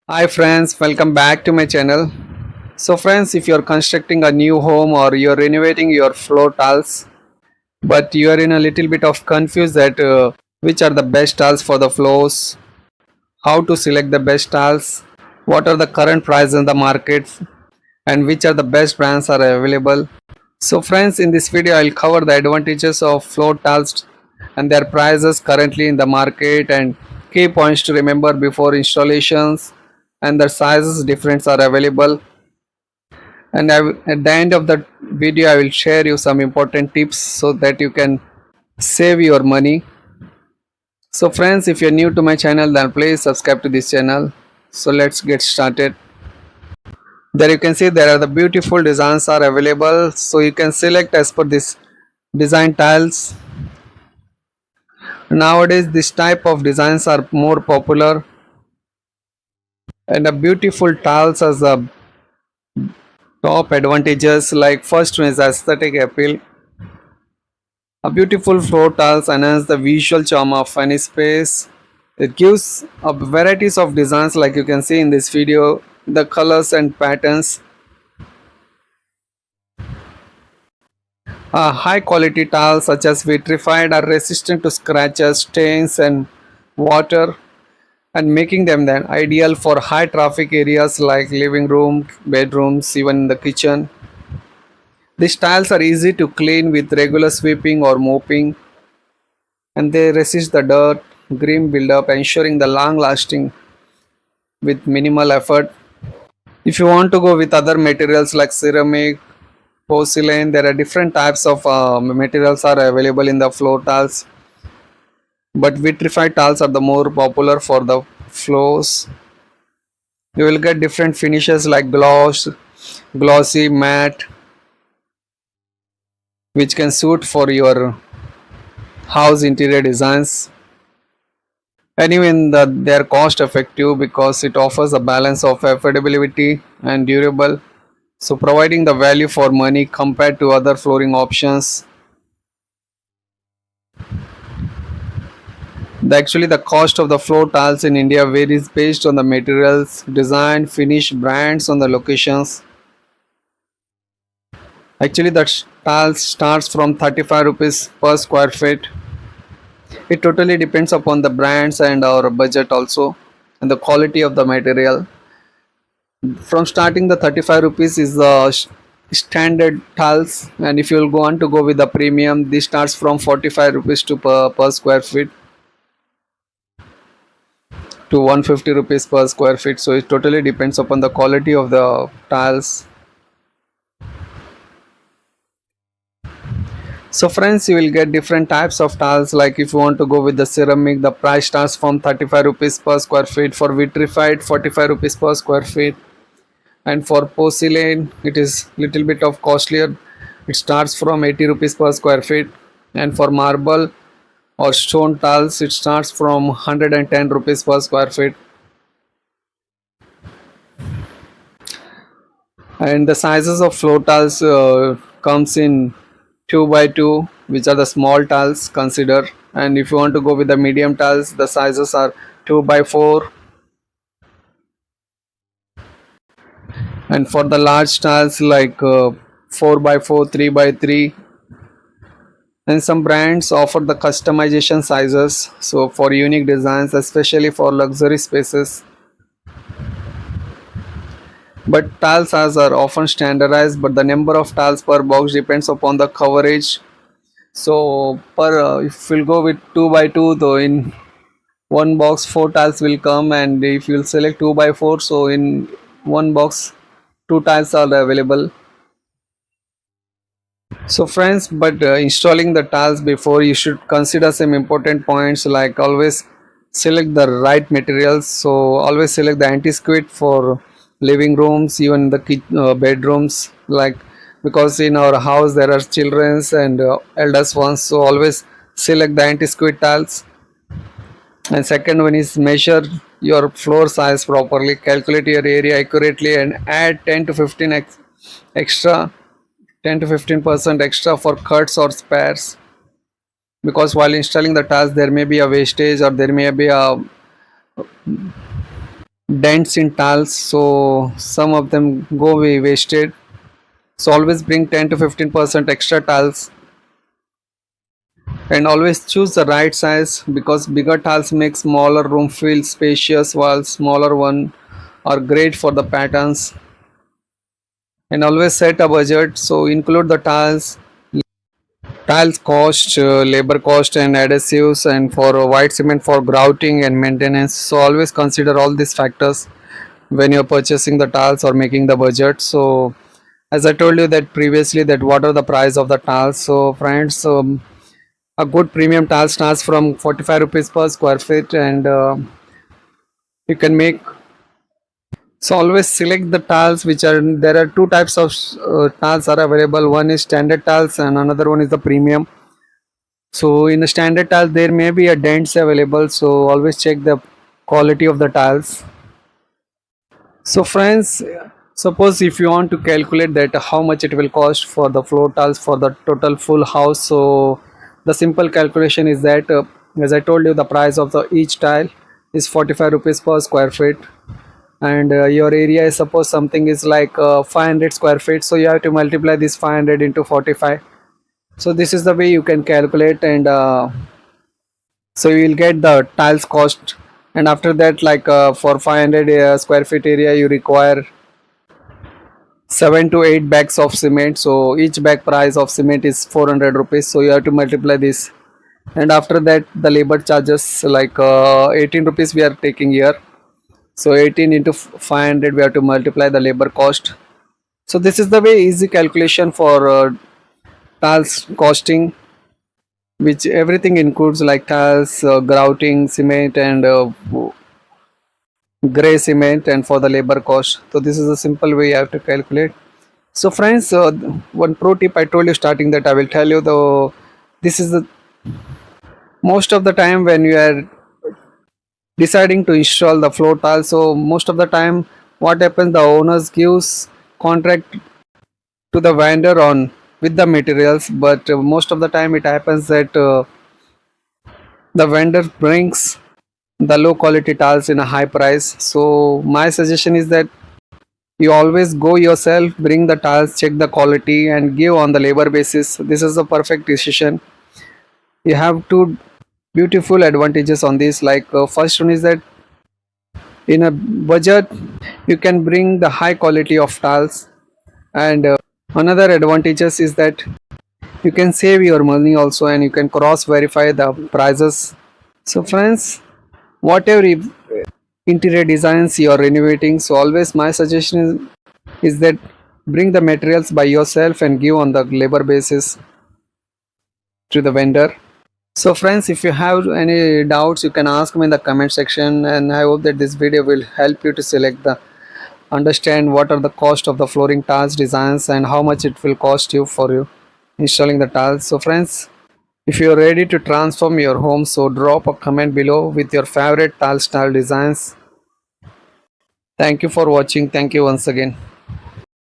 Hi friends, welcome back to my channel. So friends, if you're constructing a new home or you're renovating your floor tiles, but you are in a little bit of confused that which are the best tiles for the floors, how to select the best tiles, what are the current prices in the market, and which are the best brands are available. So friends, in this video I'll cover the advantages of floor tiles and their prices currently in the market and key points to remember before installations and the sizes difference are available. And at the end of the video I will share you some important tips so that you can save your money. So friends, if you're new to my channel, then please subscribe to this channel. So let's get started. There you can see there are the beautiful designs are available, so you can select as per this design tiles. Nowadays this type of designs are more popular, and the beautiful tiles has the top advantages. Like first one is aesthetic appeal. A beautiful floor tiles enhance the visual charm of any space. It gives a varieties of designs like you can see in this video, the colors and patterns. High quality tiles such as vitrified are resistant to scratches, stains and water, and making them then ideal for high traffic areas like living room, bedrooms, even the kitchen. These tiles are easy to clean with regular sweeping or mopping, and they resist the dirt, grime buildup, ensuring the long lasting with minimal effort. If you want to go with other materials like ceramic, porcelain, there are different types of materials are available in the floor tiles, but vitrified tiles are the more popular for the floors. You will get different finishes like gloss, glossy, matte, which can suit for your house interior designs. And even they are cost effective because it offers a balance of affordability and durable, so providing the value for money compared to other flooring options. The cost of the floor tiles in India varies based on the materials, design, finish, brands, on the locations. Actually, the tiles starts from 35 rupees per square feet. It totally depends upon the brands and our budget also, and the quality of the material. From starting the 35 rupees is the standard tiles, and if you will go on to go with the premium, this starts from 45 rupees to per square feet to 150 rupees per square feet. So it totally depends upon the quality of the tiles. So friends, you will get different types of tiles. Like if you want to go with the ceramic, the price starts from 35 rupees per square feet. For vitrified, 45 rupees per square feet. And for porcelain, it is little bit of costlier. It starts from 80 rupees per square feet. And for marble or stone tiles, it starts from 110 rupees per square feet. And the sizes of floor tiles comes in 2 by 2, which are the small tiles consider. And if you want to go with the medium tiles, the sizes are 2 by 4. And for the large tiles like 4 by 4, 3 by 3. And some brands offer the customization sizes, so for unique designs, especially for luxury spaces. But tiles as are often standardized, but the number of tiles per box depends upon the coverage. So per if we'll go with 2 by 2, though in one box 4 tiles will come, and if you'll select 2 by 4, so in one box 2 tiles are available. So friends, but installing the tiles before, you should consider some important points like always select the right materials. So always select the anti-squid for living rooms, even the bedrooms, like because in our house there are children's and elders ones, so always select the anti-squid tiles. And second one is measure your floor size properly, calculate your area accurately, and add 10 to 15 extra 10 to 15% extra for cuts or spares, because while installing the tiles there may be a wastage or there may be a dents in tiles, so some of them go wasted. So always bring 10 to 15% extra tiles, and always choose the right size because bigger tiles make smaller room feel spacious while smaller one are great for the patterns. And always set a budget, so include the tiles cost, labor cost and adhesives, and for white cement for grouting and maintenance. So always consider all these factors when you're purchasing the tiles or making the budget. So as I told you that previously, that what are the price of the tiles. So friends, a good premium tile starts from 45 rupees per square feet, and you can make. So always select the tiles which are, there are two types of tiles are available. One is standard tiles and another one is the premium. So in the standard tile there may be a dents available, so always check the quality of the tiles. So friends, suppose if you want to calculate that how much it will cost for the floor tiles for the total full house, so the simple calculation is that as I told you, the price of the each tile is 45 rupees per square feet, and your area is, suppose something is like 500 square feet, so you have to multiply this 500 into 45. So this is the way you can calculate, and so you will get the tiles cost. And after that, like for 500 square feet area you require 7 to 8 bags of cement, so each bag price of cement is 400 rupees, so you have to multiply this. And after that the labor charges, like 18 rupees we are taking here, so 18 into 500 we have to multiply the labor cost. So this is the way easy calculation for tiles costing, which everything includes like tiles, grouting, cement and gray cement, and for the labor cost. So this is a simple way you have to calculate. So friends, one pro tip I told you starting, that I will tell you, the this is the most of the time when you are deciding to install the floor tile, so most of the time what happens, the owners gives contract to the vendor on with the materials, but most of the time it happens that the vendor brings the low quality tiles in a high price. So my suggestion is that you always go yourself, bring the tiles, check the quality and give on the labor basis. This is the perfect decision. You have two beautiful advantages on this, like first one is that in a budget you can bring the high quality of tiles, and another advantages is that you can save your money also, and you can cross verify the prices. So friends, whatever interior designs you are renovating, so always my suggestion is that bring the materials by yourself and give on the labor basis to the vendor. So friends, if you have any doubts you can ask me in the comment section, and I hope that this video will help you to select the understand what are the cost of the flooring tiles designs and how much it will cost you for you installing the tiles. So friends, if you are ready to transform your home, so drop a comment below with your favorite tile style designs. Thank you for watching. Thank you once again.